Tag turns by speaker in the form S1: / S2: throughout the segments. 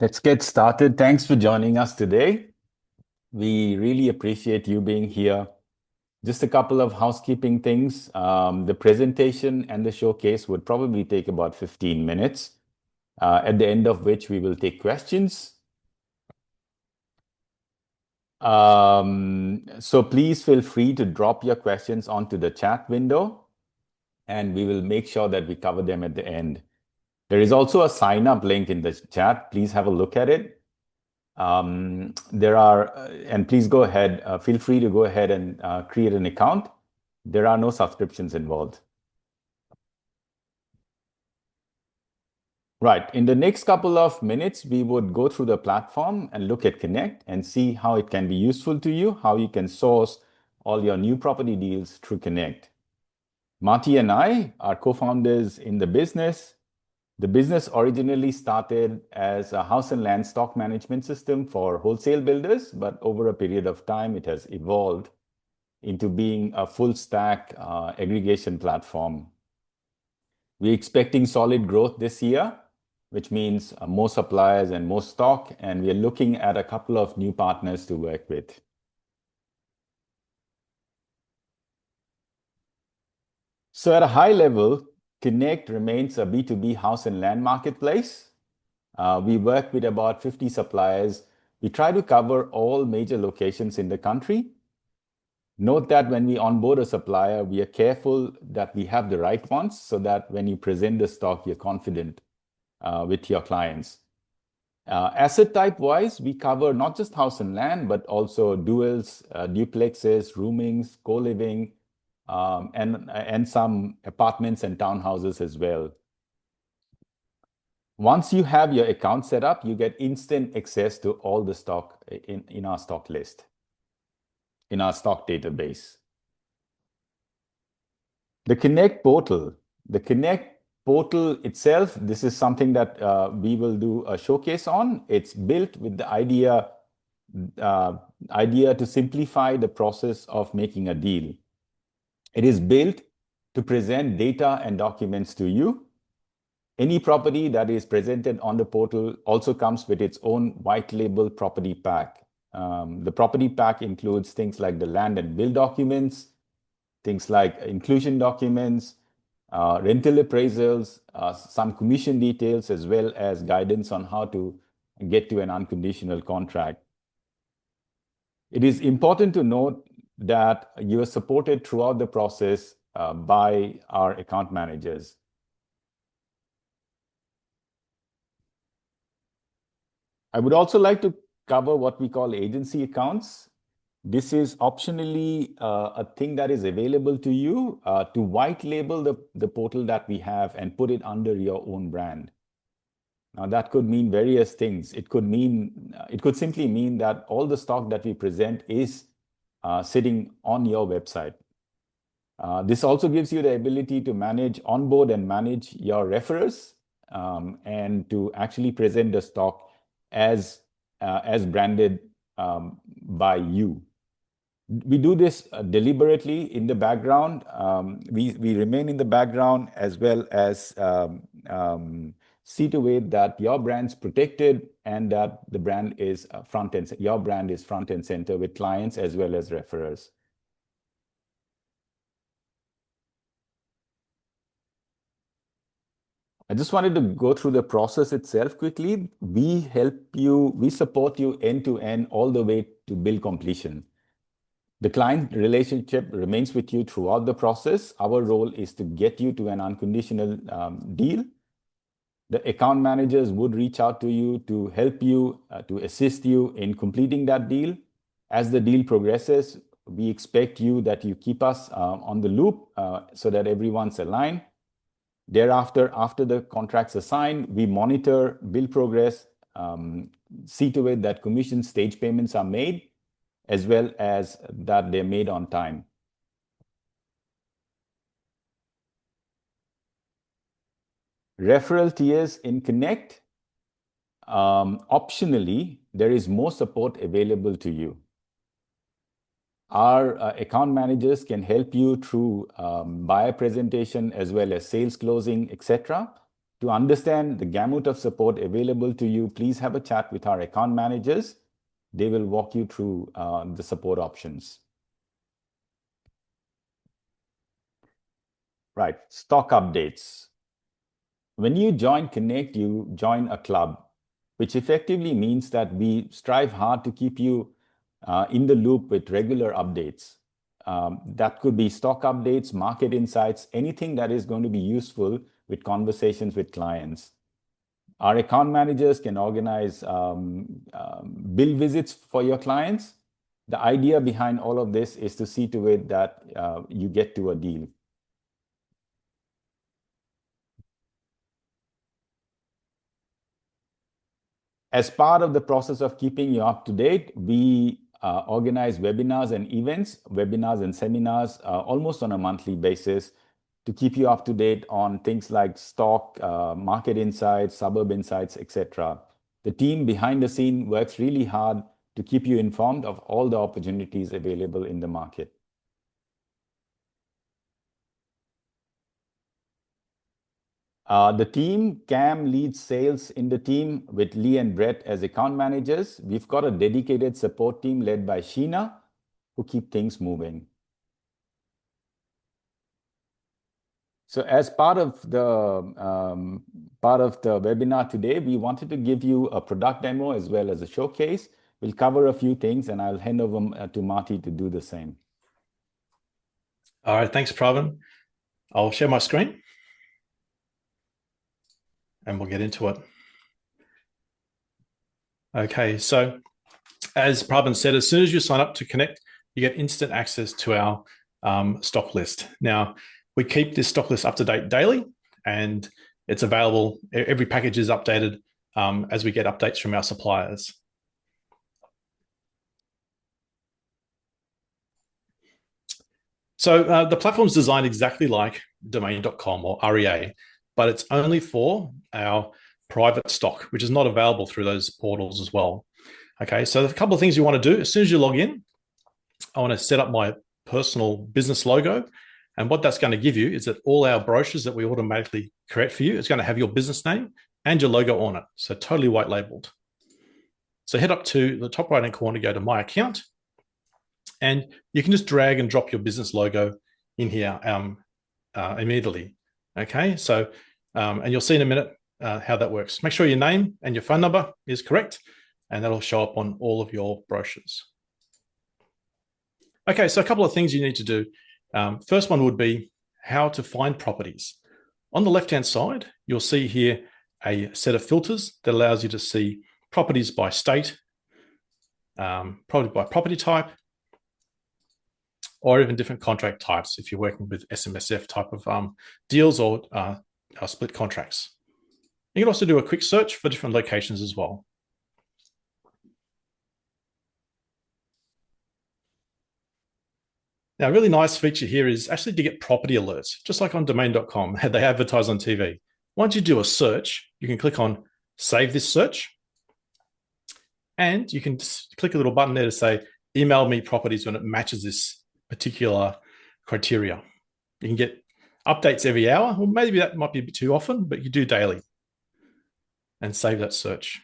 S1: Let's get started. Thanks for joining us today. We really appreciate you being here. Just a couple of housekeeping things. The presentation and the showcase would probably take about 15 minutes, at the end of which we will take questions. So please feel free to drop your questions onto the chat window, and we will make sure that we cover them at the end. There is also a sign-up link in the chat. Please have a look at it. And please go ahead, feel free to go ahead and create an account. There are no subscriptions involved. Right, in the next couple of minutes, we would go through the platform and look at Kenekt and see how it can be useful to you, how you can source all your new property deals through Kenekt. Marty and I are co-founders in the business. The business originally started as a house and land stock management system for wholesale builders, but over a period of time, it has evolved into being a full stack aggregation platform. We're expecting solid growth this year, which means more suppliers and more stock, and we're looking at a couple of new partners to work with. So at a high level, Kenekt remains a B2B house and land marketplace. We work with about 50 suppliers. We try to cover all major locations in the country. Note that when we onboard a supplier, we are careful that we have the right ones so that when you present the stock, you're confident with your clients. Asset type wise, we cover not just house and land, but also duals, duplexes, roomings, co-living, and some apartments and townhouses as well. Once you have your account set up, you get instant access to all the stock in our stock list, in our stock database. The Kenekt portal. The Kenekt portal itself, this is something that we will do a showcase on. It's built with the idea to simplify the process of making a deal. It is built to present data and documents to you. Any property that is presented on the portal also comes with its own white label property pack. The property pack includes things like the land and bill documents, things like inclusion documents, rental appraisals, some commission details, as well as guidance on how to get to an unconditional contract. It is important to note that you are supported throughout the process by our account managers. I would also like to cover what we call agency accounts. This is optionally a thing that is available to you to white label the portal that we have and put it under your own brand. Now that could mean various things. It could simply mean that all the stock that we present is sitting on your website. This also gives you the ability to onboard and manage your referrers, and to actually present the stock as branded by you. We do this deliberately in the background. We remain in the background as well as see to it that your brand's protected and that the brand is your brand is front and center with clients as well as referrers. I just wanted to go through the process itself quickly. We support you end to end all the way to bill completion. The client relationship remains with you throughout the process. Our role is to get you to an unconditional deal. The account managers would reach out to you to help you, to assist you in completing that deal. As the deal progresses, we expect that you keep us on the loop so that everyone's aligned. Thereafter, after the contracts are signed, we monitor bill progress, see to it that commission stage payments are made, as well as that they're made on time. Referral tiers in Kenekt. Optionally, there is more support available to you. Our account managers can help you through buyer presentation as well as sales closing, etc. To understand the gamut of support available to you, please have a chat with our account managers. They will walk you through the support options. Right, stock updates. When you join Kenekt, you join a club, which effectively means that we strive hard to keep you in the loop with regular updates. That could be stock updates, market insights, anything that is going to be useful with conversations with clients. Our account managers can organize bill visits for your clients. The idea behind all of this is to see to it that you get to a deal. As part of the process of keeping you up to date, we organize webinars and seminars almost on a monthly basis to keep you up to date on things like stock, market insights, suburb insights, etc. The team behind the scene works really hard to keep you informed of all the opportunities available in the market. The team, Cam leads sales in the team with Lee and Brett as account managers. We've got a dedicated support team led by Sheena who keep things moving. So as part of the webinar today, we wanted to give you a product demo as well as a showcase. We'll cover a few things and I'll hand over to Marty to do the same.
S2: All right, thanks, Pravin. I'll share my screen and we'll get into it. Okay, so as Pravin said, as soon as you sign up to Kenekt, you get instant access to our stock list. Now, we keep this stock list up to date daily and it's available. Every package is updated as we get updates from our suppliers. So the platform is designed exactly like domain.com or REA, but it's only for our private stock, which is not available through those portals as well. Okay, so there's a couple of things you want to do. As soon as you log in, I want to set up my personal business logo. And what that's going to give you is that all our brochures that we automatically create for you is going to have your business name and your logo on it. So totally white labeled. So head up to the top right-hand corner, go to My Account, and you can just drag and drop your business logo in here immediately. Okay, so, and you'll see in a minute how that works. Make sure your name and your phone number is correct, and that'll show up on all of your brochures. Okay, so a couple of things you need to do. First one would be how to find properties. On the left-hand side, you'll see here a set of filters that allows you to see properties by state, probably by property type, or even different contract types if you're working with SMSF type of deals or split contracts. You can also do a quick search for different locations as well. Now, a really nice feature here is actually to get property alerts, just like on domain.com, they advertise on TV. Once you do a search, you can click on Save this search, and you can just click a little button there to say, email me properties when it matches this particular criteria. You can get updates every hour, or maybe that might be a bit too often, but you do daily, and save that search.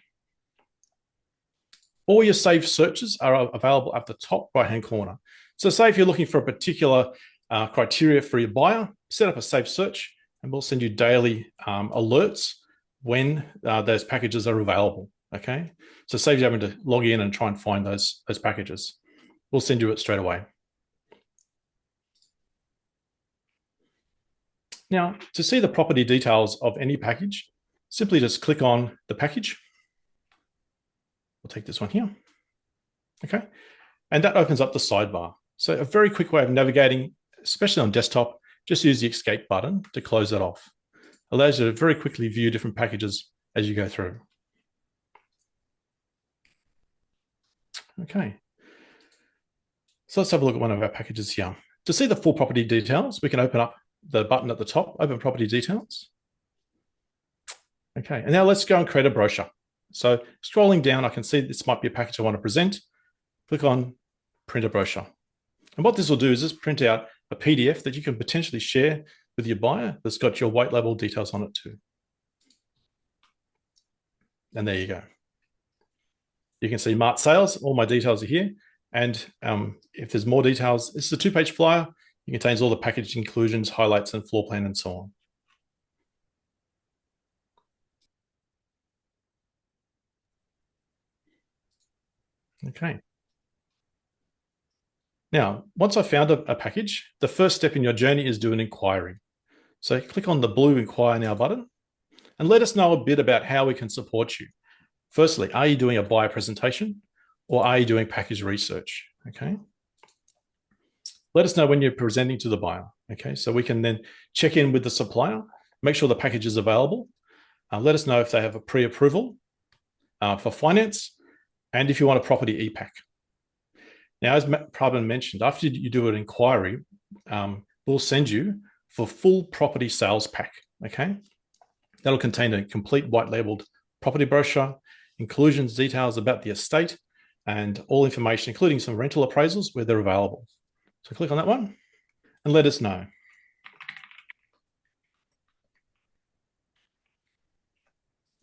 S2: All your saved searches are available at the top right-hand corner. So say if you're looking for a particular criteria for your buyer, set up a saved search and we'll send you daily alerts when those packages are available, okay? So save you having to log in and try and find those packages. We'll send you it straight away. Now, to see the property details of any package, simply just click on the package. We'll take this one here, okay? And that opens up the sidebar. So a very quick way of navigating, especially on desktop, just use the escape button to close that off. Allows you to very quickly view different packages as you go through. Okay. So let's have a look at one of our packages here. To see the full property details, we can open up the button at the top, open property details. Okay, and now let's go and create a brochure. So scrolling down, I can see this might be a package I want to present. Click on print a brochure. And what this will do is just print out a PDF that you can potentially share with your buyer that's got your white label details on it too. And there you go. You can see Mart sales, all my details are here. And if there's more details, this is a 2-page flyer. It contains all the package inclusions, highlights, and floor plan, and so on. Okay. Now, once I've found a package, the first step in your journey is do an inquiry. So click on the blue Inquire Now button and let us know a bit about how we can support you. Firstly, are you doing a buyer presentation or are you doing package research? Okay. Let us know when you're presenting to the buyer. Okay. So we can then check in with the supplier, make sure the package is available. Let us know if they have a pre-approval for finance and if you want a property e-pack. Now, as Prabhan mentioned, after you do an inquiry, we'll send you for full property sales pack. Okay. That'll contain a complete white labeled property brochure, inclusions, details about the estate, and all information, including some rental appraisals where they're available. So click on that one and let us know.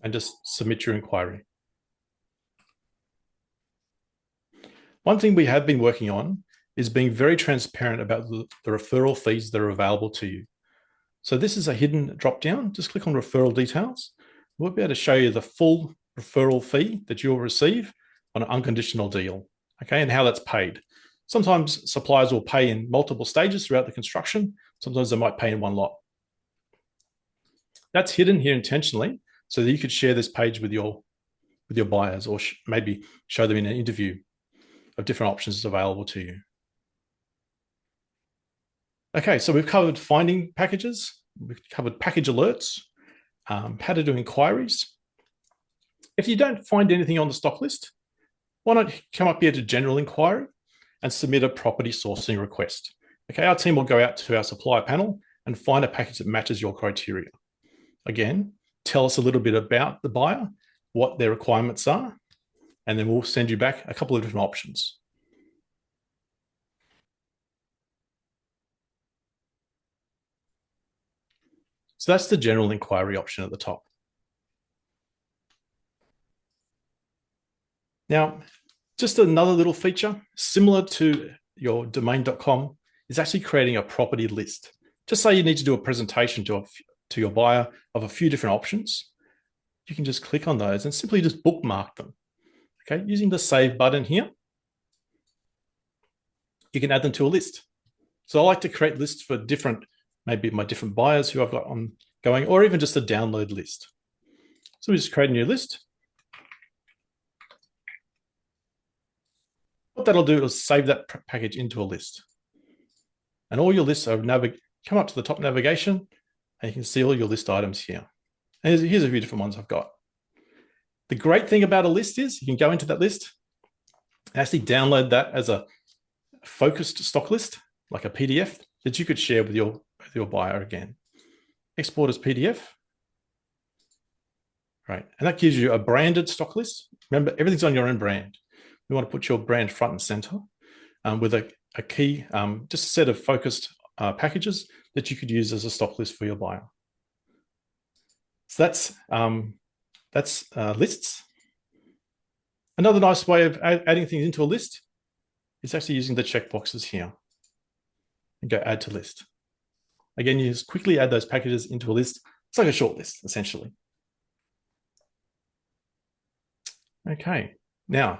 S2: And just submit your inquiry. One thing we have been working on is being very transparent about the referral fees that are available to you. So this is a hidden drop-down. Just click on referral details. We'll be able to show you the full referral fee that you'll receive on an unconditional deal, okay, and how that's paid. Sometimes suppliers will pay in multiple stages throughout the construction. Sometimes they might pay in one lot. That's hidden here intentionally so that you could share this page with your buyers or maybe show them in an interview of different options available to you. Okay, so we've covered finding packages, we've covered package alerts, how to do inquiries. If you don't find anything on the stock list, why not come up here to general inquiry and submit a property sourcing request? Okay, our team will go out to our supplier panel and find a package that matches your criteria. Again, tell us a little bit about the buyer, what their requirements are, and then we'll send you back a couple of different options. So that's the general inquiry option at the top. Now, just another little feature similar to your domain.com is actually creating a property list. Just say you need to do a presentation to your buyer of a few different options. You can just click on those and simply just bookmark them. Okay, using the save button here, you can add them to a list. So I like to create lists for maybe my different buyers who I've got on going, or even just a download list. So we just create a new list. What that'll do is save that package into a list. And all your lists are come up to the top navigation and you can see all your list items here. And here's a few different ones I've got. The great thing about a list is you can go into that list and actually download that as a focused stock list, like a PDF that you could share with your buyer again. Export as PDF. Right. And that gives you a branded stock list. Remember, everything's on your own brand. We want to put your brand front and center with a key, just a set of focused packages that you could use as a stock list for your buyer. So that's lists. Another nice way of adding things into a list is actually using the checkboxes here. And go add to list. Again, you just quickly add those packages into a list. It's like a short list, essentially. Okay, now,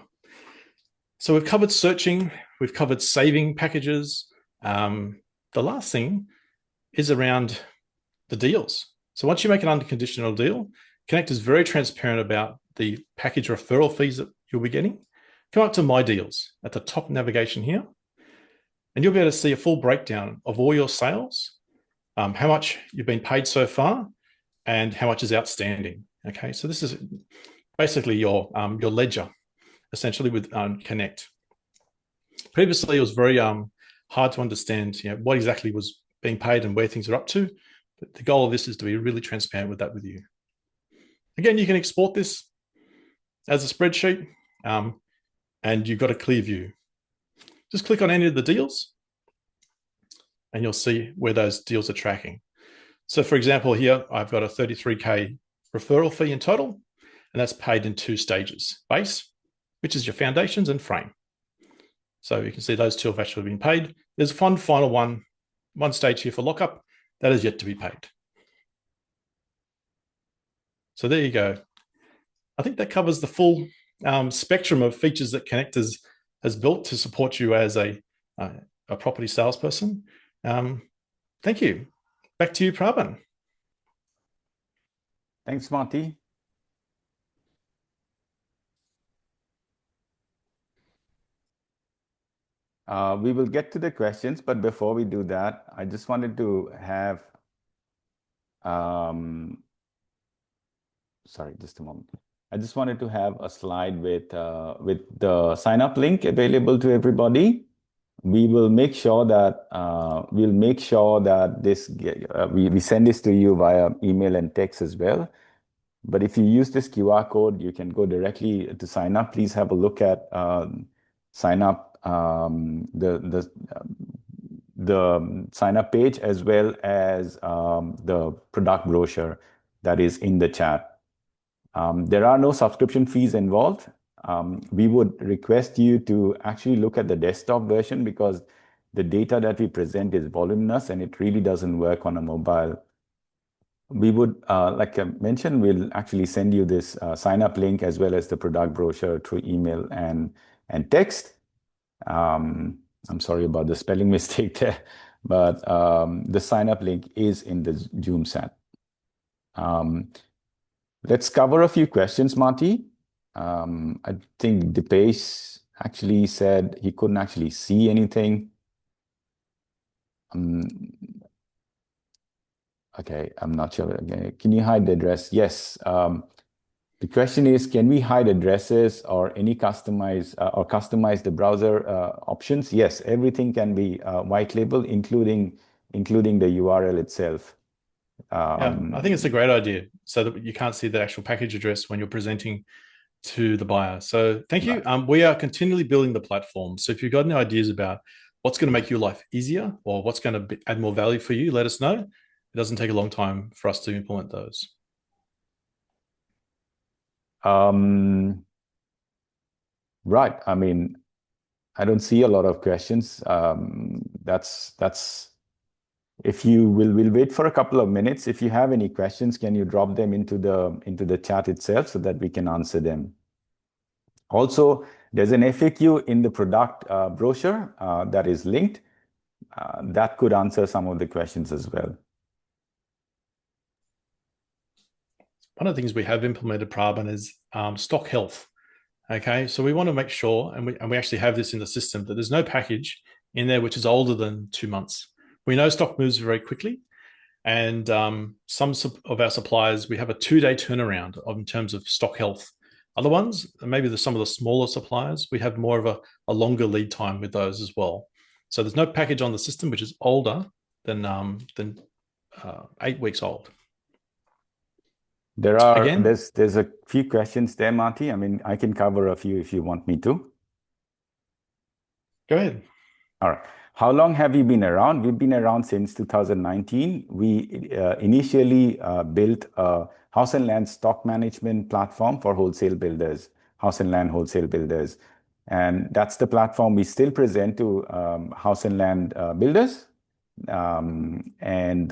S2: so we've covered searching, we've covered saving packages. The last thing is around the deals. So once you make an unconditional deal, Kenekt is very transparent about the package referral fees that you'll be getting. Come up to My Deals at the top navigation here, and you'll be able to see a full breakdown of all your sales, how much you've been paid so far, and how much is outstanding. Okay, so this is basically your ledger, essentially with Kenekt. Previously, it was very hard to understand, what exactly was being paid and where things are up to. But the goal of this is to be really transparent with that with you. Again, you can export this as a spreadsheet, and you've got a clear view. Just click on any of the deals, and you'll see where those deals are tracking. So, for example, here I've got a 33K referral fee in total, and that's paid in 2 stages: base, which is your foundations, and frame. So you can see those 2 have actually been paid. There's one final one stage here for lockup that is yet to be paid. So there you go. I think that covers the full spectrum of features that Kenekt has built to support you as a property salesperson. Thank you. Back to you, Prabhan.
S1: Thanks, Marty. We will get to the questions, but before we do that, I just wanted to have, sorry, just a moment. I just wanted to have a slide with the sign up link available to everybody. We will make sure that this we send this to you via email and text as well. But if you use this QR code, you can go directly to sign up. Please have a look at sign up the sign up page, as well as the product brochure that is in the chat. There are no subscription fees involved. We would request you to actually look at the desktop version, because the data that we present is voluminous and it really doesn't work on a mobile. We would, like I mentioned, we'll actually send you this sign up link as well as the product brochure through email and text. I'm sorry about the spelling mistake there, but the sign up link is in the Zoom chat. Let's cover a few questions, Marty. I think Dipesh actually said he couldn't actually see anything. Okay, I'm not sure. Okay. Can you hide the address? Yes. The question is, can we hide addresses or any customize the browser options? Yes, everything can be white labeled, including the URL itself.
S2: Yeah, I think it's a great idea, so that you can't see the actual package address when you're presenting to the buyer. So thank you. We are continually building the platform. So if you've got any ideas about what's going to make your life easier or what's going to add more value for you, let us know. It doesn't take a long time for us to implement those.
S1: Right. I mean, I don't see a lot of questions. If you we'll wait for a couple of minutes. If you have any questions, can you drop them into the chat itself so that we can answer them? Also, there's an FAQ in the product brochure that is linked. That could answer some of the questions as well.
S2: One of the things we have implemented, Prabhan, is stock health. Okay, so we want to make sure, and we actually have this in the system, that there's no package in there which is older than 2 months. We know stock moves very quickly, and some of our suppliers, we have a 2-day turnaround in terms of stock health. Other ones, maybe some of the smaller suppliers, we have more of a longer lead time with those as well. So there's no package on the system which is older than 8 weeks old.
S1: There's a few questions there, Marty. I mean, I can cover a few if you want me to.
S2: Go ahead.
S1: All right. How long have you been around? We've been around since 2019. We initially built a house and land stock management platform for wholesale builders, house and land wholesale builders. And that's the platform we still present to house and land builders. And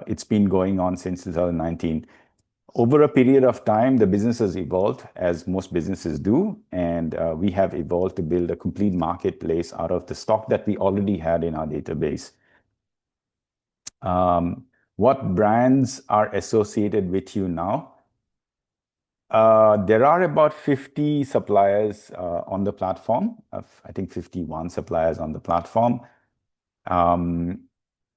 S1: it's been going on since 2019. Over a period of time, the business has evolved, as most businesses do, and we have evolved to build a complete marketplace out of the stock that we already had in our database. What brands are associated with you now? There are about 50 suppliers on the platform. I think 51 suppliers on the platform.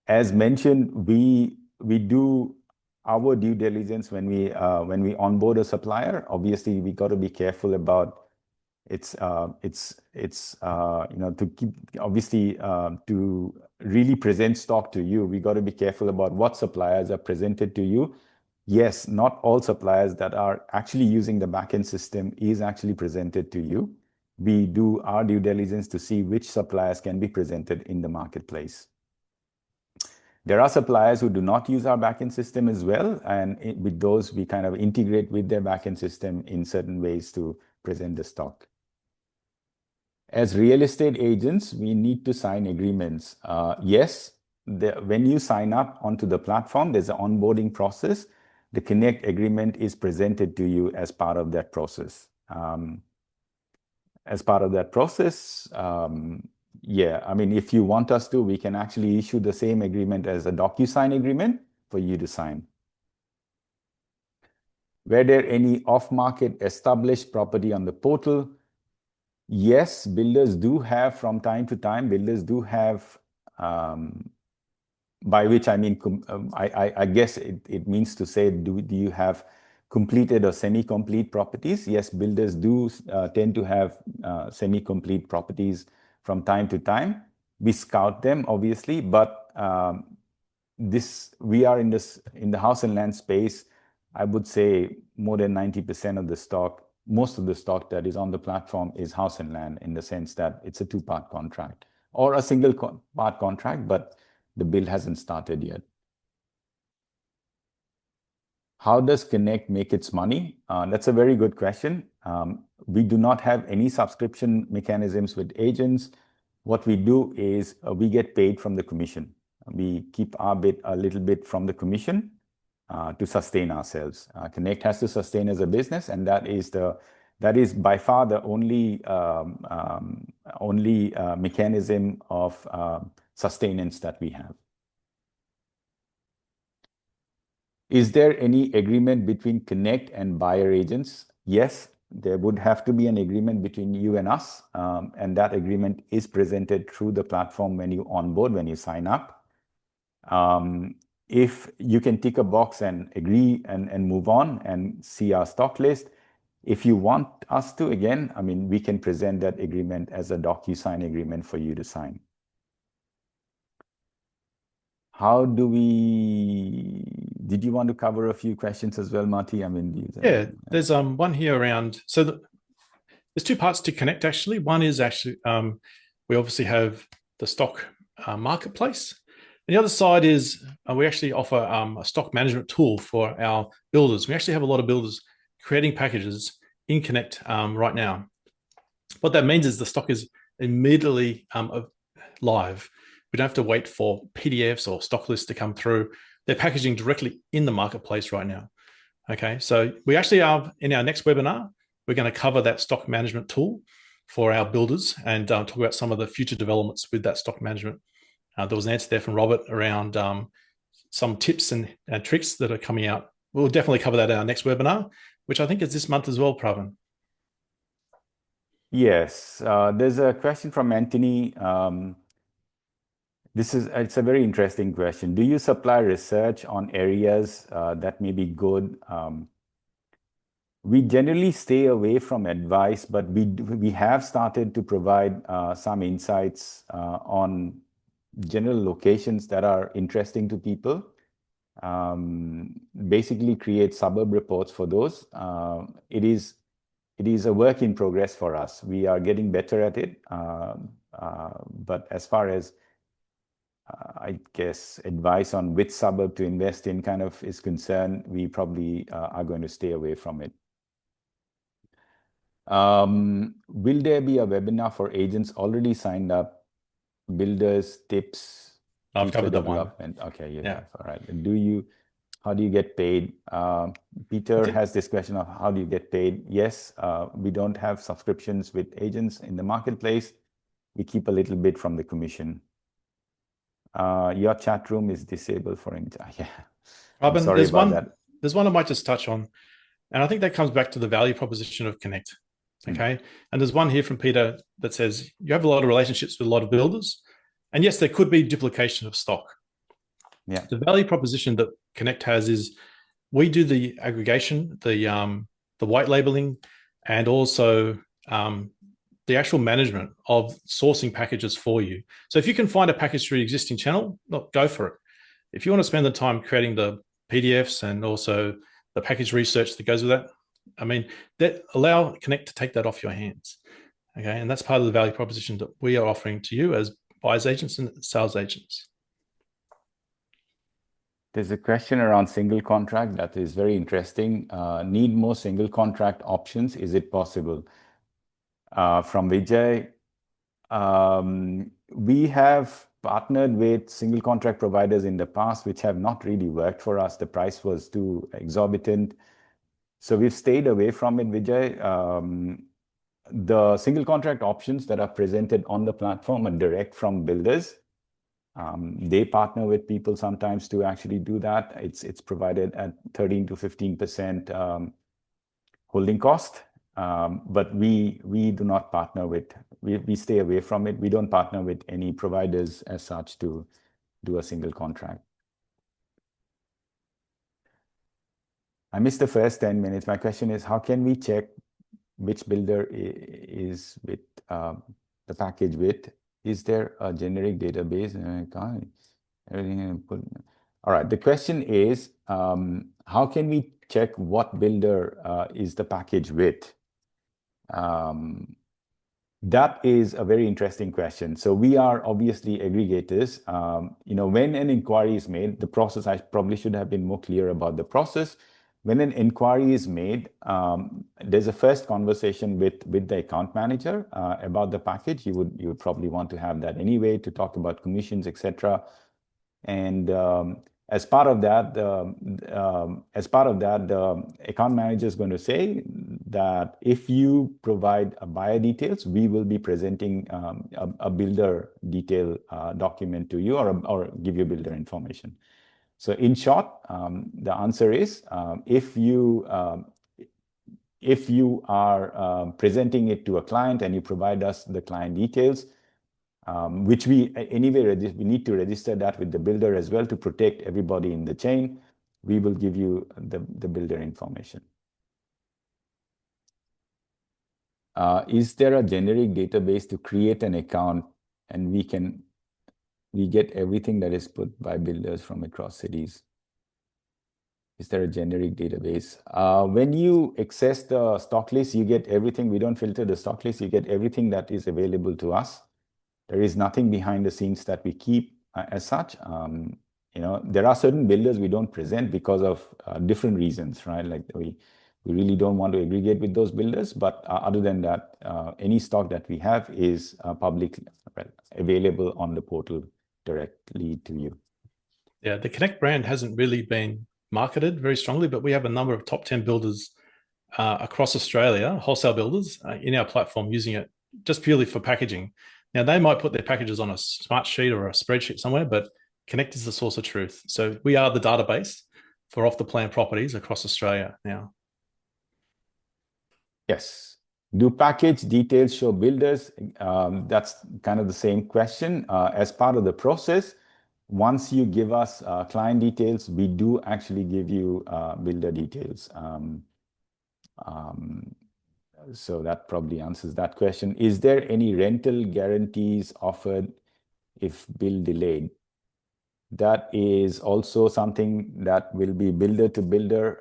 S1: As mentioned, we do our due diligence when we onboard a supplier. Obviously, we got to be careful about to keep, obviously, to really present stock to you. We got to be careful about what suppliers are presented to you. Yes, not all suppliers that are actually using the backend system is actually presented to you. We do our due diligence to see which suppliers can be presented in the marketplace. There are suppliers who do not use our backend system as well, and with those, we kind of integrate with their backend system in certain ways to present the stock. As real estate agents, we need to sign agreements. Yes, when you sign up onto the platform, there's an onboarding process. The Kenekt agreement is presented to you as part of that process. Yeah, I mean, if you want us to, we can actually issue the same agreement as a DocuSign agreement for you to sign. Were there any off-market established property on the portal? Yes, builders do have from time to time, by which I mean, I guess it means to say, do you have completed or semi-complete properties? Yes, builders do tend to have semi-complete properties from time to time. We scout them, obviously, but we are in the house and land space. I would say more than 90% of the stock, most of the stock that is on the platform is house and land, in the sense that it's a two-part contract or a single part contract, but the build hasn't started yet. How does Kenekt make its money? That's a very good question. We do not have any subscription mechanisms with agents. What we do is we get paid from the commission. We keep our bit, a little bit from the commission to sustain ourselves. Kenekt has to sustain as a business, and that is by far the only mechanism of sustenance that we have. Is there any agreement between Kenekt and buyer agents? Yes, there would have to be an agreement between you and us, and that agreement is presented through the platform when you onboard, when you sign up. If you can tick a box and agree and move on and see our stock list. If you want us to, again, I mean, we can present that agreement as a DocuSign agreement for you to sign. Did you want to cover a few questions as well, Marty? I mean,
S2: yeah, there's one here around, there's two parts to Kenekt actually. One is actually, we obviously have the stock marketplace. And the other side is we actually offer a stock management tool for our builders. We actually have a lot of builders creating packages in Kenekt right now. What that means is the stock is immediately live. We don't have to wait for PDFs or stock lists to come through. They're packaging directly in the marketplace right now. Okay, so we actually are, in our next webinar, we're going to cover that stock management tool for our builders and talk about some of the future developments with that stock management. There was an answer there from Robert around some tips and tricks that are coming out. We'll definitely cover that in our next webinar, which I think is this month as well, Pravin.
S1: Yes, there's a question from Anthony. It's a very interesting question. Do you supply research on areas that may be good? We generally stay away from advice, but we have started to provide some insights on general locations that are interesting to people. Basically create suburb reports for those. It is a work in progress for us. We are getting better at it. But as far as I guess advice on which suburb to invest in kind of is concerned, we probably are going to stay away from it. Will there be a webinar for agents already signed up? Builders tips.
S2: I've covered that one.
S1: Okay, yeah. All right. How do you get paid? Peter has this question of how do you get paid? Yes, we don't have subscriptions with agents in the marketplace. We keep a little bit from the commission. Your chat room is disabled for him. Yeah.
S2: Robin, sorry about that. There's one I might just touch on. And I think that comes back to the value proposition of Kenekt. Okay. And there's one here from Peter that says, you have a lot of relationships with a lot of builders. And yes, there could be duplication of stock.
S1: Yeah.
S2: The value proposition that Kenekt has is we do the aggregation, the white labeling, and also the actual management of sourcing packages for you. So if you can find a package through your existing channel, look, go for it. If you want to spend the time creating the PDFs and also the package research that goes with that, I mean, that allow Kenekt to take that off your hands. Okay. And that's part of the value proposition that we are offering to you as buyers agents and sales agents.
S1: There's a question around single contract that is very interesting. Need more single contract options. Is it possible? From Vijay, we have partnered with single contract providers in the past, which have not really worked for us. The price was too exorbitant. So we've stayed away from it, Vijay. The single contract options that are presented on the platform are direct from builders. They partner with people sometimes to actually do that. It's provided at 13 to 15% holding cost. But we do not partner with, we stay away from it. We don't partner with any providers as such to do a single contract. I missed the first 10 minutes. My question is, how can we check which builder is with the package with? Is there a generic database? Everything put. All right. The question is, how can we check what builder is the package with? That is a very interesting question. So we are obviously aggregators. When an inquiry is made, the process, I probably should have been more clear about the process. When an inquiry is made, there's a first conversation with the account manager about the package. You would probably want to have that anyway to talk about commissions, etc. And as part of that, the account manager is going to say that if you provide a buyer details, we will be presenting a builder detail document to you, or give you builder information. So in short, the answer is if you are presenting it to a client and you provide us the client details, which we need to register that with the builder as well to protect everybody in the chain, we will give you the builder information. Is there a generic database to create an account and we get everything that is put by builders from across cities? Is there a generic database? When you access the stock list, you get everything. We don't filter the stock list. You get everything that is available to us. There is nothing behind the scenes that we keep as such. There are certain builders we don't present because of different reasons, right? Like we really don't want to aggregate with those builders. But other than that, any stock that we have is publicly available on the portal directly to you.
S2: Yeah, the Kenekt brand hasn't really been marketed very strongly, but we have a number of top 10 builders across Australia, wholesale builders, in our platform using it just purely for packaging. Now, they might put their packages on a smart sheet or a spreadsheet somewhere, but Kenekt is the source of truth. So we are the database for off-the-plan properties across Australia now.
S1: Yes. Do package details show builders? That's kind of the same question. As part of the process, once you give us client details, we do actually give you builder details. So that probably answers that question. Is there any rental guarantees offered if bill delayed? That is also something that will be builder to builder.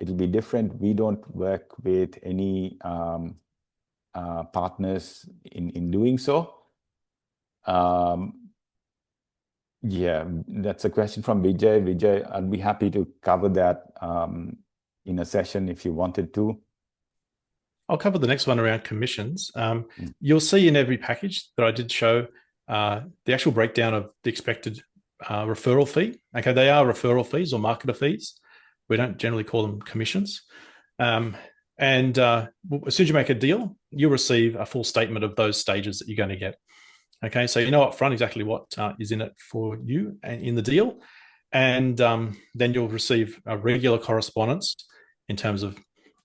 S1: It'll be different. We don't work with any partners in doing so. Yeah, that's a question from Vijay. Vijay, I'd be happy to cover that in a session if you wanted to.
S2: I'll cover the next one around commissions. You'll see in every package that I did show the actual breakdown of the expected referral fee. Okay, they are referral fees or marketer fees. We don't generally call them commissions. And as soon as you make a deal, you'll receive a full statement of those stages that you're going to get. Okay, so you know up front exactly what is in it for you in the deal. And then you'll receive a regular correspondence in terms of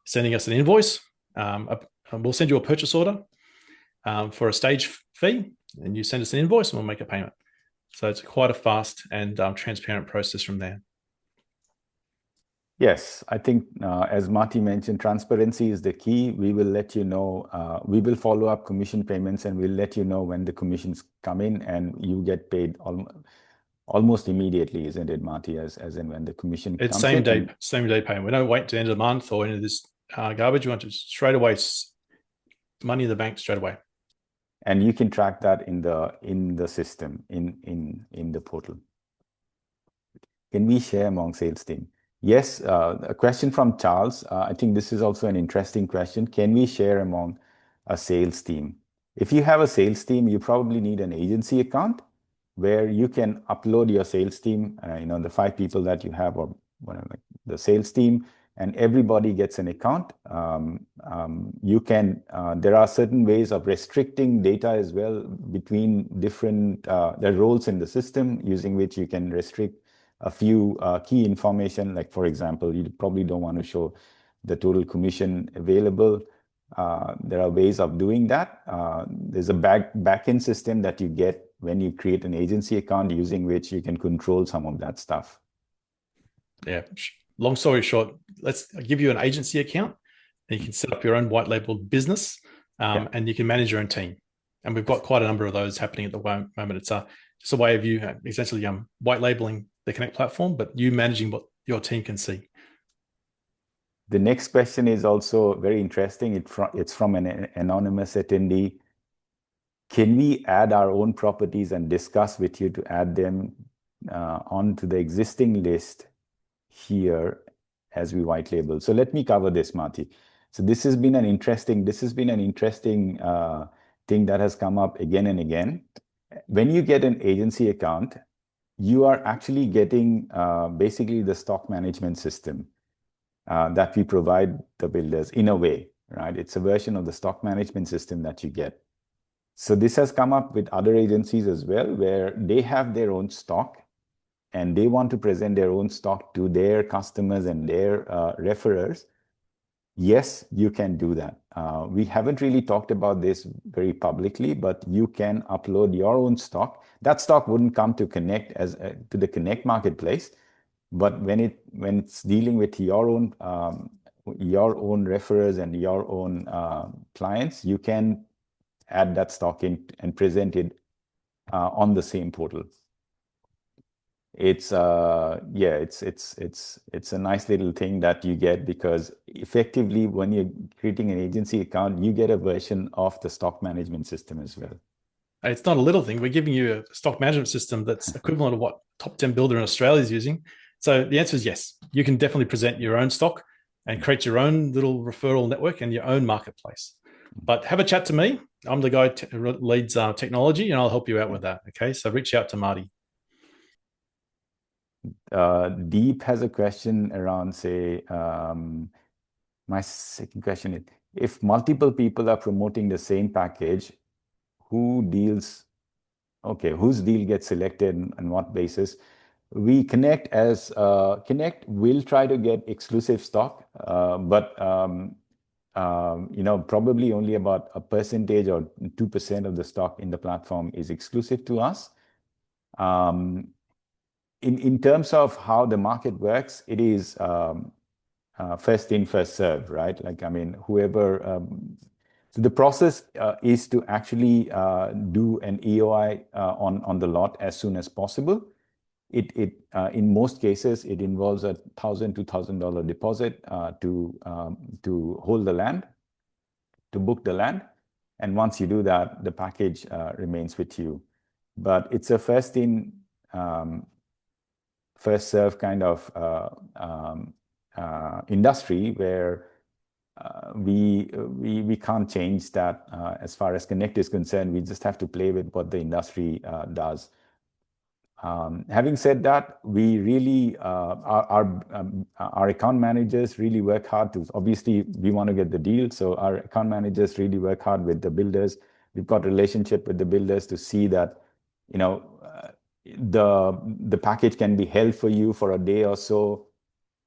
S2: sending us an invoice. We'll send you a purchase order for a stage fee, and you send us an invoice and we'll make a payment. So it's quite a fast and transparent process from there.
S1: Yes, I think as Marty mentioned, transparency is the key. We will let you know, we will follow up commission payments and we'll let you know when the commissions come in and you get paid almost immediately, isn't it, Marty, as in when the commission
S2: it's
S1: comes in?
S2: Same day payment. We don't wait to the end of the month or any of this garbage. You want to straight away, money in the bank straight away.
S1: And you can track that in the system, in the portal. Can we share among sales team? Yes, a question from Charles. I think this is also an interesting question. Can we share among a sales team? If you have a sales team, you probably need an agency account where you can upload your sales team, the 5 people that you have, or whatever, the sales team, and everybody gets an account. There are certain ways of restricting data as well between different the roles in the system, using which you can restrict a few key information. Like, for example, you probably don't want to show the total commission available. There are ways of doing that. There's a back-end system that you get when you create an agency account, using which you can control some of that stuff.
S2: Yeah. Long story short, let's give you an agency account, and you can set up your own white labeled business, and you can manage your own team. And we've got quite a number of those happening at the moment. It's just a way of you essentially white labeling the Kenekt platform, but you managing what your team can see.
S1: The next question is also very interesting. It's from an anonymous attendee. Can we add our own properties and discuss with you to add them onto the existing list here as we white label? So let me cover this, Marty. So this has been an interesting thing that has come up again and again. When you get an agency account, you are actually getting basically the stock management system that we provide the builders in a way, right? It's a version of the stock management system that you get. So this has come up with other agencies as well, where they have their own stock and they want to present their own stock to their customers and their referrers. Yes, you can do that. We haven't really talked about this very publicly, but you can upload your own stock. That stock wouldn't come to Kenekt to the Kenekt marketplace, but when it's dealing with your own referrers and your own clients, you can add that stock in and present it on the same portal. It's a nice little thing that you get, because effectively when you're creating an agency account, you get a version of the stock management system as well.
S2: It's not a little thing. We're giving you a stock management system that's equivalent to what top 10 builder in Australia is using. So the answer is yes. You can definitely present your own stock and create your own little referral network and your own marketplace. But have a chat to me. I'm the guy who leads technology, and I'll help you out with that. Okay, so reach out to Marty.
S1: Deep has a question around, say, my second question is, if multiple people are promoting the same package, whose deal gets selected and on what basis? We Kenekt will try to get exclusive stock, but probably only about a percentage or 2% of the stock in the platform is exclusive to us. In terms of how the market works, it is first in, first serve, right? Like, I mean, whoever. So the process is to actually do an EOI on the lot as soon as possible. In most cases, it involves a $1,000 to $2,000 deposit to hold the land, to book the land. And once you do that, the package remains with you. But it's a first in, first serve kind of industry where we can't change that as far as Kenekt is concerned. We just have to play with what the industry does. Having said that, we really our account managers really work hard to. Obviously, we want to get the deal, so our account managers really work hard with the builders. We've got a relationship with the builders to see that the package can be held for you for a day or so,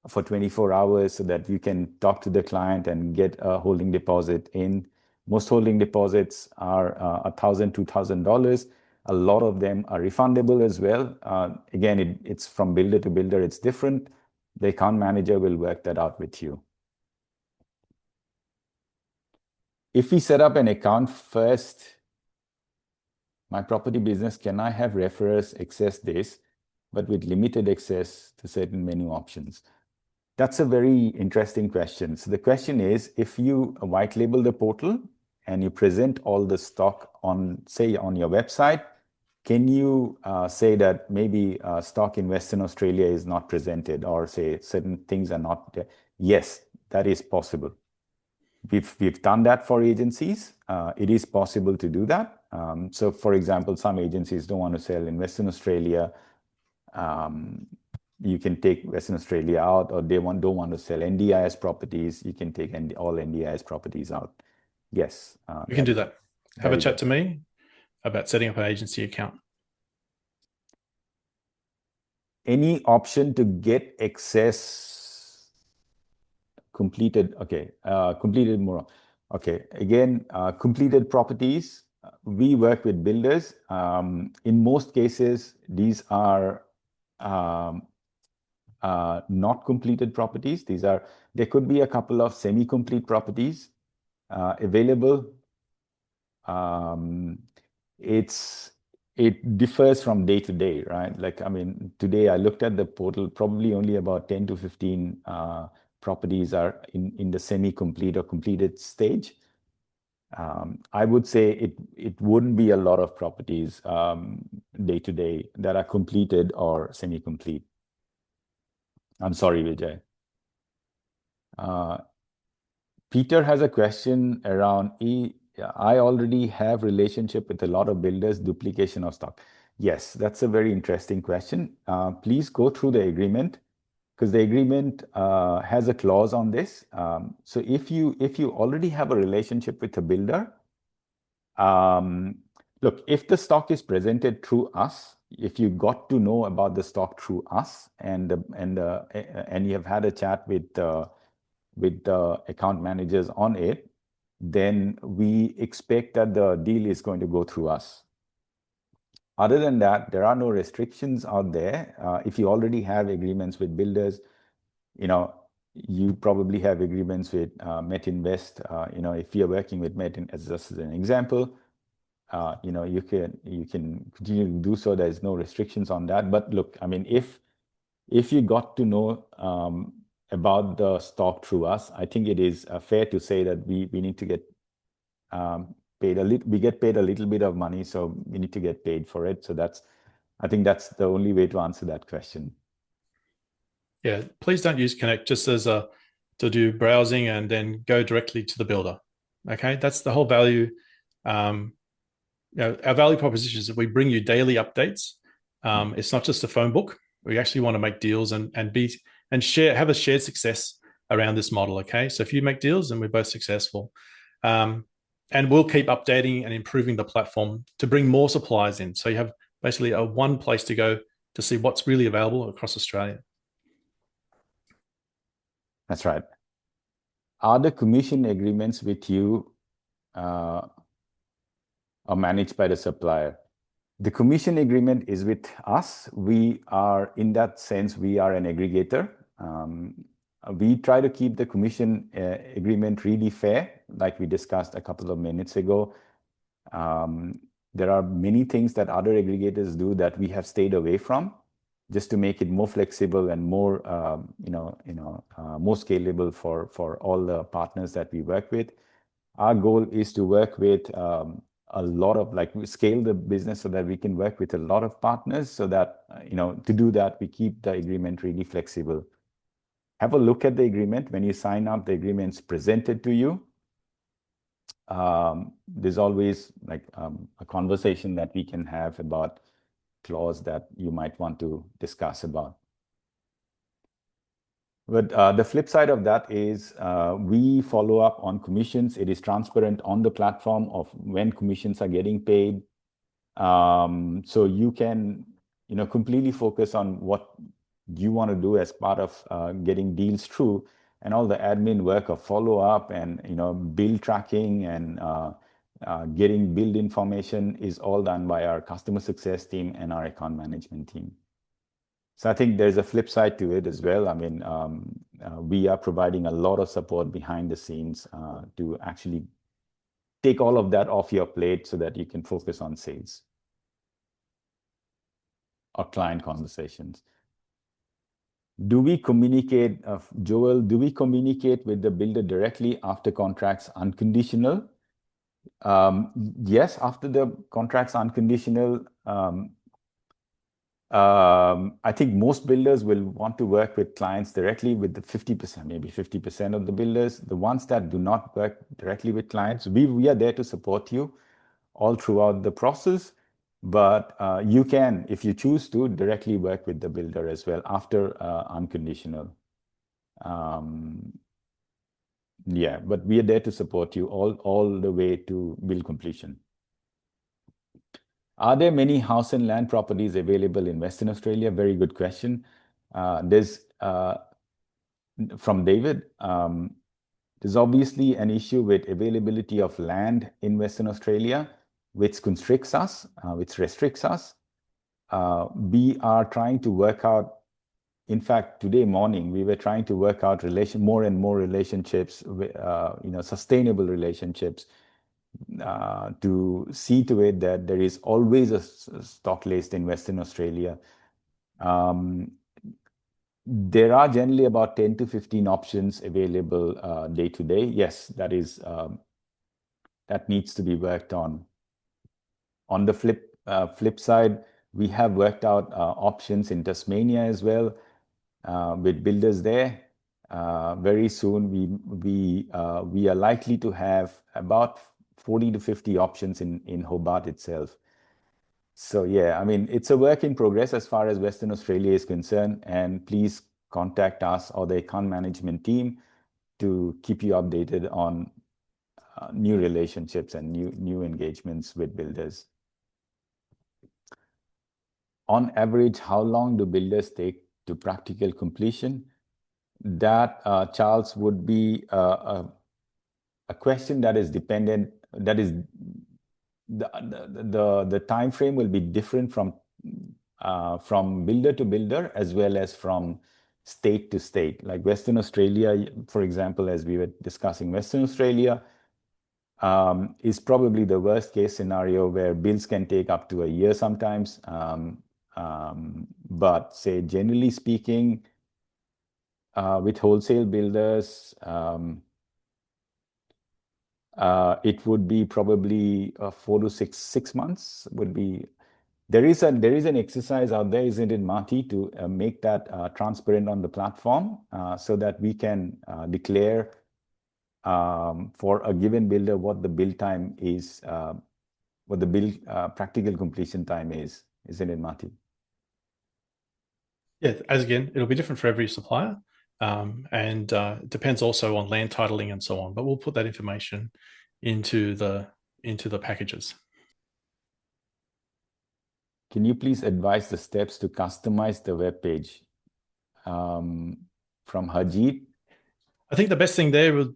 S1: for 24 hours, so that you can talk to the client and get a holding deposit in. Most holding deposits are $1,000, $2,000. A lot of them are refundable as well. Again, it's from builder to builder, it's different. The account manager will work that out with you. If we set up an account first, my property business, can I have referrers access this, but with limited access to certain menu options? That's a very interesting question. So the question is, if you white label the portal and you present all the stock on, say, on your website, can you say that maybe stock in Western Australia is not presented, or say certain things are not there? Yes, that is possible. We've done that for agencies. It is possible to do that. So, for example, some agencies don't want to sell in Western Australia. You can take Western Australia out, or they don't want to sell NDIS properties. You can take all NDIS properties out. Yes,
S2: We can do that. Have a
S1: very
S2: chat
S1: good.
S2: to me about setting up an agency account.
S1: Any option to get excess completed? Okay, completed more. Okay, again, completed properties. We work with builders. In most cases, these are not completed properties. There could be a couple of semi-complete properties available. It differs from day to day, right? Like, I mean, today I looked at the portal, probably only about 10 to 15 properties are in the semi-complete or completed stage. I would say it wouldn't be a lot of properties day to day that are completed or semi-complete. I'm sorry, Vijay. Peter has a question around I already have relationship with a lot of builders, duplication of stock. Yes, that's a very interesting question. Please go through the agreement, because the agreement has a clause on this. So if you already have a relationship with a builder, look, if the stock is presented through us, if you got to know about the stock through us, and you have had a chat with the account managers on it, then we expect that the deal is going to go through us. Other than that, there are no restrictions out there. If you already have agreements with builders, you probably have agreements with Metinvest. If you're working with Metin, as just as an example, you can continue to do so. There's no restrictions on that. But look, I mean, if you got to know about the stock through us, I think it is fair to say that we need to get paid we get paid a little bit of money, so we need to get paid for it. So I think that's the only way to answer that question.
S2: Yeah, please don't use Kenekt just as to do browsing and then go directly to the builder. Okay, that's the whole value. Our value proposition is that we bring you daily updates. It's not just a phone book. We actually want to make deals and have a shared success around this model. Okay, so if you make deals, then we're both successful. And we'll keep updating and improving the platform to bring more suppliers in. So you have basically one place to go to see what's really available across Australia.
S1: That's right. Are the commission agreements with you are managed by the supplier? The commission agreement is with us. We are, in that sense, we are an aggregator. We try to keep the commission agreement really fair, like we discussed a couple of minutes ago. There are many things that other aggregators do that we have stayed away from, just to make it more flexible and more, more scalable for all the partners that we work with. Our goal is to work with a lot of, like, we scale the business so that we can work with a lot of partners, so that, to do that, we keep the agreement really flexible. Have a look at the agreement. When you sign up, the agreement's presented to you. There's always a conversation that we can have about clause that you might want to discuss about. But the flip side of that is we follow up on commissions. It is transparent on the platform of when commissions are getting paid. So you can, completely focus on what you want to do as part of getting deals through, and all the admin work of follow up and, bill tracking and getting build information is all done by our customer success team and our account management team. So I think there's a flip side to it as well. I mean, we are providing a lot of support behind the scenes to actually take all of that off your plate so that you can focus on sales or client conversations. Do we communicate, Joel, do we communicate with the builder directly after contracts unconditional? Yes, after the contract's unconditional, I think most builders will want to work with clients directly with the 50%, maybe 50% of the builders. The ones that do not work directly with clients, we are there to support you all throughout the process. But you can, if you choose to, directly work with the builder as well after unconditional. Yeah, but we are there to support you all the way to build completion. Are there many house and land properties available in Western Australia? Very good question. There's from David. There's obviously an issue with availability of land in Western Australia, which constricts us, which restricts us. We are trying to work out. In fact, today morning we were trying to work out more and more relationships, sustainable relationships, to see to it that there is always a stock list in Western Australia. There are generally about 10 to 15 options available day to day. Yes, that needs to be worked on. On the flip side, we have worked out options in Tasmania as well with builders there. Very soon, we are likely to have about 40 to 50 options in Hobart itself. So yeah, I mean, it's a work in progress as far as Western Australia is concerned, and please contact us or the account management team to keep you updated on new relationships and new engagements with builders. On average, how long do builders take to practical completion? That, Charles, would be a question that is dependent. That is the time frame will be different from builder to builder as well as from state to state. Like Western Australia, for example, as we were discussing, Western Australia is probably the worst case scenario where builds can take up to a year sometimes. But say generally speaking, with wholesale builders, it would be probably 4 to 6 months would be. There is an exercise out there, isn't it, Marty, to make that transparent on the platform so that we can declare for a given builder what the build time is, what the build practical completion time is, isn't it, Marty?
S2: Yeah, as again, it'll be different for every supplier, and it depends also on land titling and so on. But we'll put that information into the packages.
S1: Can you please advise the steps to customize the web page? From Hajit.
S2: I think the best thing there is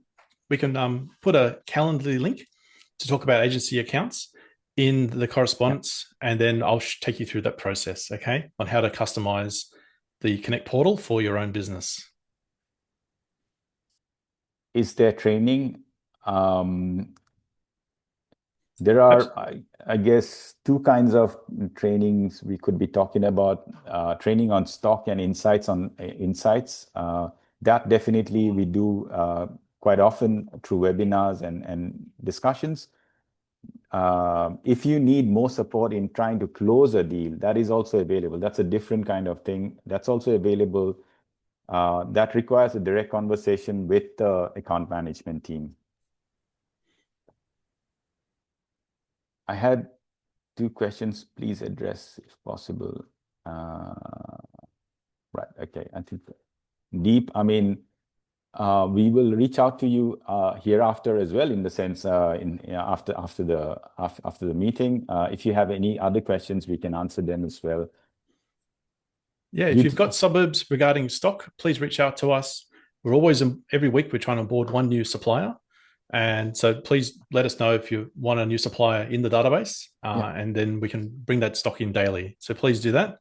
S2: we can put a Calendly link to talk about agency accounts in the correspondence, and then I'll take you through that process, okay, on how to customize the Kenekt portal for your own business.
S1: Is there training? There are, I guess, two kinds of trainings we could be talking about. Training on stock and insights on insights. That definitely we do quite often through webinars and discussions. If you need more support in trying to close a deal, that is also available. That's a different kind of thing. That's also available. That requires a direct conversation with the account management team. I had 2 questions. Please address if possible. Right. Okay. I think Deep. I mean, we will reach out to you hereafter as well, in the sense after the meeting. If you have any other questions, we can answer them as well.
S2: Yeah, if you've got suburbs regarding stock, please reach out to us. We're always, every week, we're trying to onboard one new supplier. And so please let us know if you want a new supplier in the database, and then we can bring that stock in daily. So please do that.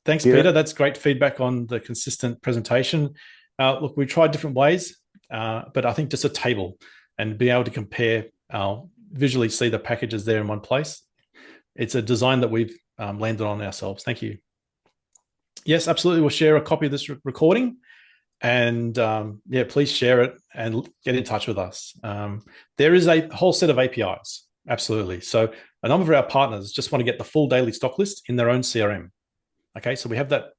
S2: Thanks, Peter. That's great feedback on the consistent presentation. Look, we tried different ways, but I think just a table and being able to compare, visually see the packages there in one place. It's a design that we've landed on ourselves. Thank you. Yes, absolutely. We'll share a copy of this recording And yeah, please share it and get in touch with us. There is a whole set of APIs, absolutely. So a number of our partners just want to get the full daily stock list in their own CRM. Okay, so we have that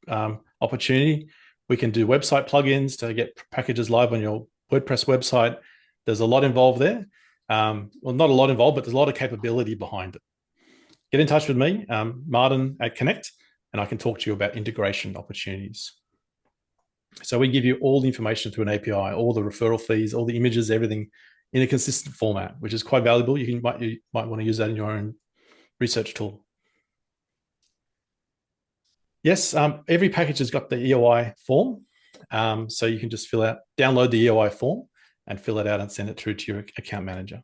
S2: opportunity. We can do website plugins to get packages live on your WordPress website. There's a lot involved there. Well, not a lot involved, but there's a lot of capability behind it. Get in touch with me, Martin at Kenekt, and I can talk to you about integration opportunities. So we give you all the information through an API, all the referral fees, all the images, everything in a consistent format, which is quite valuable. You might want to use that in your own research tool. Yes, every package has got the EOI form. So you can just download the EOI form and fill it out and send it through to your account manager.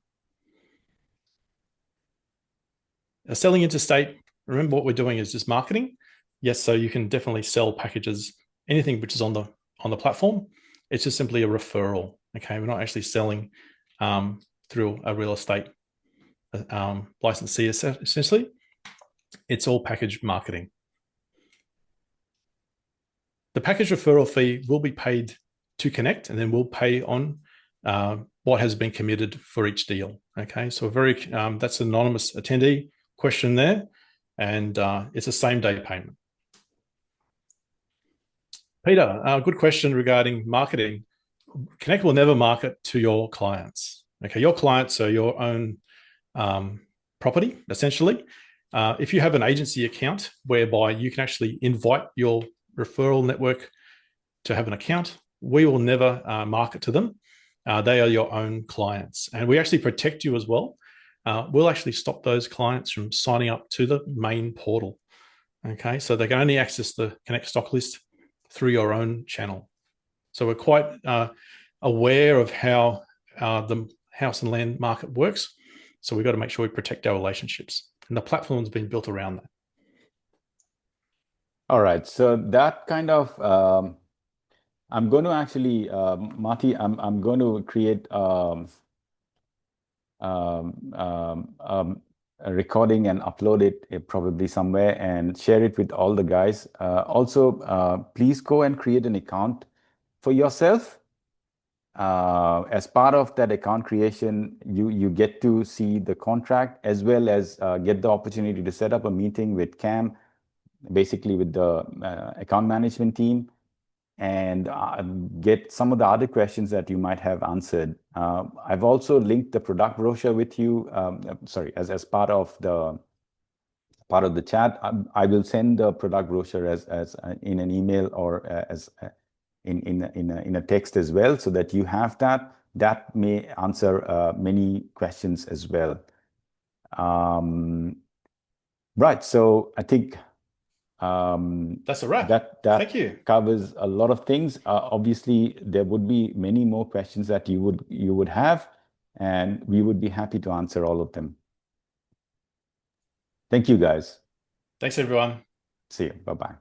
S2: Selling interstate, remember what we're doing is just marketing. Yes, so you can definitely sell packages, anything which is on the platform. It's just simply a referral. Okay, we're not actually selling through a real estate licensee essentially. It's all package marketing. The package referral fee will be paid to Kenekt, and then we'll pay on what has been committed for each deal. Okay, so that's an anonymous attendee question there, and it's a same-day payment. Peter, good question regarding marketing. Kenekt will never market to your clients. Okay, your clients are your own property, essentially. If you have an agency account whereby you can actually invite your referral network to have an account, we will never market to them. They are your own clients, and we actually protect you as well. We'll actually stop those clients from signing up to the main portal. Okay, so they can only access the Kenekt stock list through your own channel. So we're quite aware of how the house and land market works. So we've got to make sure we protect our relationships, and the platform's been built around that.
S1: All right, so that kind of I'm going to actually, Marty, I'm going to create a recording and upload it probably somewhere and share it with all the guys. Also, please go and create an account for yourself. As part of that account creation, you get to see the contract as well as get the opportunity to set up a meeting with Cam, basically with the account management team, and get some of the other questions that you might have answered. I've also linked the product brochure with you. Sorry, as part of the chat. I will send the product brochure as in an email or as in a text as well, so that you have that. That may answer many questions as well. Right. So I think
S2: that's a wrap.
S1: That
S2: Thank you.
S1: covers a lot of things. Obviously, there would be many more questions that you would have, and we would be happy to answer all of them. Thank you, guys.
S2: Thanks, everyone.
S1: See you. Bye-bye.